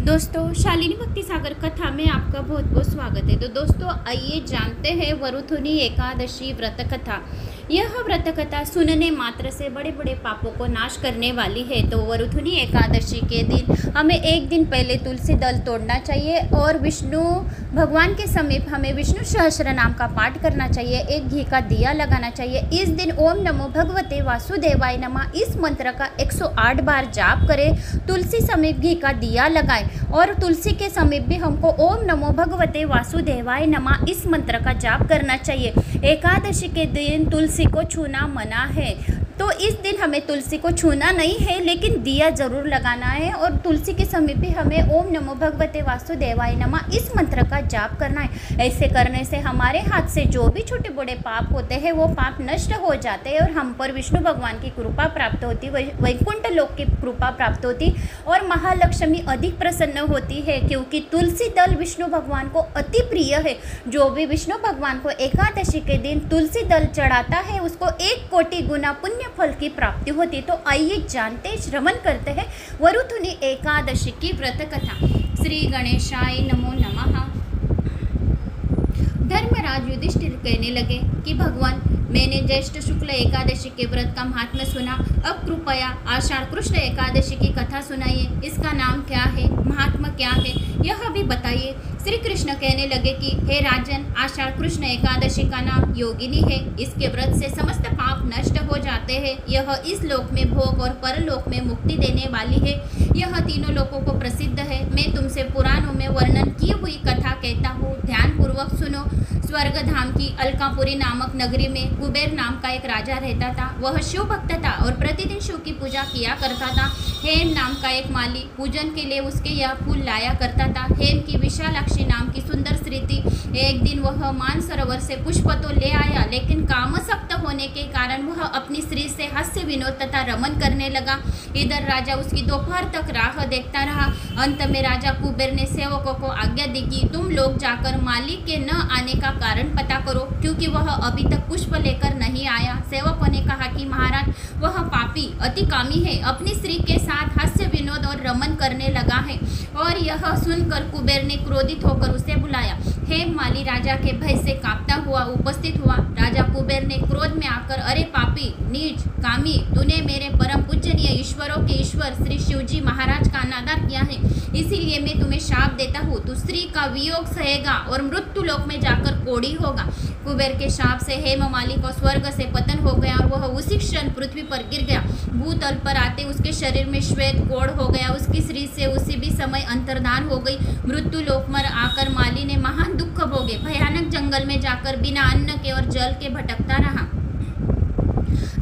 दोस्तों, शालिनी भक्ति सागर कथा में आपका बहुत बहुत स्वागत है। तो दोस्तों, आइए जानते हैं वरुथुनी एकादशी व्रत कथा। यह व्रत कथा सुनने मात्र से बड़े बड़े पापों को नाश करने वाली है। तो वरुथुनी एकादशी के दिन हमें एक दिन पहले तुलसी दल तोड़ना चाहिए और विष्णु भगवान के समीप हमें विष्णु सहस्त्र नाम का पाठ करना चाहिए। एक घी का दिया लगाना चाहिए। इस दिन ओम नमो भगवते वासुदेवाय नमः इस मंत्र का 108 बार जाप करें। तुलसी समीप घी का दिया लगाएं और तुलसी के समीप भी हमको ओम नमो भगवते वासुदेवाय नमः इस मंत्र का जाप करना चाहिए। एकादशी के दिन तुलसी को छूना मना है, तो इस दिन हमें तुलसी को छूना नहीं है, लेकिन दिया जरूर लगाना है और तुलसी के समीप भी हमें ओम नमो भगवते वासुदेवाय नमः इस मंत्र का जाप करना है। ऐसे करने से हमारे हाथ से जो भी छोटे बड़े पाप होते हैं वो पाप नष्ट हो जाते हैं और हम पर विष्णु भगवान की कृपा प्राप्त होती, वैकुंठ लोक की कृपा प्राप्त होती और महालक्ष्मी अधिक प्रसन्न होती है, क्योंकि तुलसी दल विष्णु भगवान को अति प्रिय है। जो भी विष्णु भगवान को एकादशी के दिन तुलसी दल चढ़ाता है उसको 1 कोटि गुना पुण्य फल की प्राप्ति होती। तो आइए जानते श्रवण करते हैं वरुथुनी एकादशी की व्रत कथा। श्री गणेशाय नमो नमः। धर्मराज युधिष्ठिर कहने लगे कि भगवान, मैंने ज्येष्ठ शुक्ल एकादशी के व्रत का महात्म्य सुना। अब कृपया आषाढ़ कृष्ण एकादशी की कथा सुनाइए। इसका नाम क्या है, महात्मा क्या है, यह भी बताइए। श्री कृष्ण कहने लगे कि हे राजन, आषाढ़ कृष्ण एकादशी का नाम योगिनी है। इसके व्रत से समस्त पाप नष्ट हो जाते हैं। यह इस लोक में भोग और परलोक में मुक्ति देने वाली है। यह तीनों लोकों को प्रसिद्ध है। मैं तुमसे पुराणों में वर्णन की हुई कथा कहता हूँ, ध्यान पूर्वक सुनो। स्वर्ग धाम की अलकापुरी नामक नगरी में कुबेर नाम का एक राजा रहता था। वह शिव भक्त था और प्रतिदिन शिव की पूजा किया करता था। हेम नाम का एक माली पूजन के लिए उसके यह फूल लाया करता था। हेम की विशालाक्षी नाम की सुंदर स्त्री थी। एक दिन वह मानसरोवर से पुष्प तो ले आया, लेकिन कामसक्त होने के कारण वह अपनी स्त्री से हास्य विनोद तथा रमन करने लगा। इधर राजा उसकी दोपहर तक राह देखता रहा। अंत में राजा कुबेर ने सेवकों को आज्ञा दी कि तुम लोग जाकर मालिक के न आने का कारण पता करो, क्योंकि वह अभी तक पुष्प लेकर नहीं आया। सेवकों ने कहा कि महाराज, वह पापी अति कामी है, अपनी स्त्री के साथ हास्य विनोद और रमन करने लगा है। और यह सुनकर कुबेर ने क्रोधित होकर उसे बुलाया। हेम माली राजा के भय से कांपता हुआ उपस्थित हुआ। राजा कुबेर ने क्रोध में आकर, अरे पापी, नीच, कामी, तूने मेरे परम पूजनीय ईश्वरों के ईश्वर श्री शिवजी महाराज का अनादर किया है, इसीलिए मैं तुम्हें शाप देता हूँ। तू स्त्री का वियोग सहेगा और मृत्यु लोक में जाकर कोढ़ी होगा। कुबेर के शाप से हेममाली को स्वर्ग से पतन हो गया और वह उसी क्षण पृथ्वी पर गिर गया। भूतल पर आते उसके शरीर में श्वेत कोढ़ हो गया। उसकी स्त्री से उसी भी समय अंतर्धान हो गई। मृत्यु लोक में आकर माली ने महान दुख भोगे। भयानक जंगल में जाकर बिना अन्न के और जल के भटकता रहा।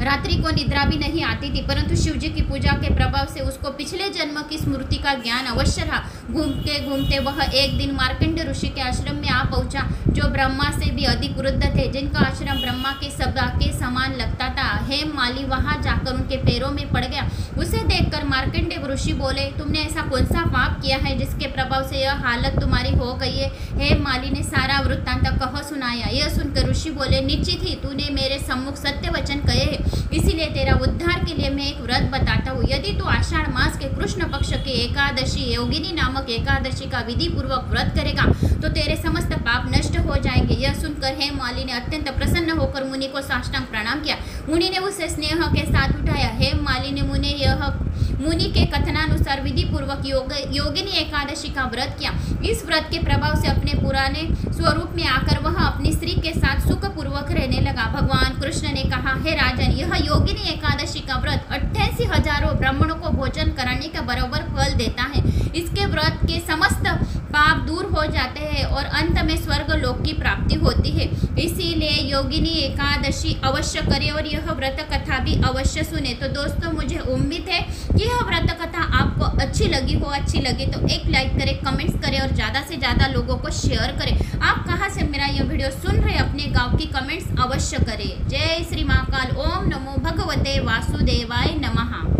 रात्रि को निद्रा भी नहीं आती थी, परंतु शिवजी की पूजा के प्रभाव से उसको पिछले जन्म की स्मृति का ज्ञान अवश्य रहा। घूमते घूमते वह एक दिन मार्कंड ऋषि के आश्रम में आ पहुंचा, जो ब्रह्मा से भी अधिक वृद्ध थे, जिनका आश्रम ब्रह्मा के सभा के समान लगता था। हेम माली वहां जाकर उनके पैरों में पड़ गया। उसे देखकर मार्कंडेय ऋषि बोले, तुमने ऐसा कौन सा पाप किया है जिसके प्रभाव से यह हालत तुम्हारी हो गई है। हेम माली ने सारा वृत्तांत कह सुनाया। यह सुनकर ऋषि बोले, निश्चित ही तूने मेरे सम्मुख सत्य वचन कहे हैं, इसीलिए तेरा उद्धार के लिए मैं एक व्रत बताता हूँ। यदि तू आषाढ़ मास के कृष्ण पक्ष के एकादशी योगिनी नामक एकादशी का विधि पूर्वक व्रत करेगा तो तेरे समस्त पाप नष्ट हो जाएंगे। यह सुनकर हेम माली ने अत्यंत प्रसन्न होकर मुनि को साष्टांग प्रणाम किया। मुनि ने उसे स्नेह के साथ उठाया। हेम माली ने मुनि के कथनानुसार विधि पूर्वक योगिनी एकादशी का व्रत किया। इस व्रत के प्रभाव से अपने पुराने स्वरूप में आकर वह अपनी स्त्री के साथ सुख पूर्वक रहने लगा। भगवान कृष्ण ने कहा, हे राजन, यह योगिनी एकादशी का व्रत 88 हजारों ब्राह्मणों को भोजन कराने का बराबर फल देता है। इसके व्रत के समस्त पाप दूर हो जाते हैं और अंत में स्वर्ग लोक की प्राप्ति होती है। इसीलिए योगिनी एकादशी अवश्य करें और यह व्रत कथा भी अवश्य सुने। तो दोस्तों, मुझे उम्मीद है कि यह व्रत कथा आपको अच्छी लगी हो। अच्छी लगी तो एक लाइक करें, कमेंट्स करें और ज़्यादा से ज़्यादा लोगों को शेयर करें। आप कहाँ से मेरा यह वीडियो सुन रहे हैं, अपने गाँव की कमेंट्स अवश्य करें। जय श्री महाकाल। ओम नमो भगवते वासुदेवाय नमः।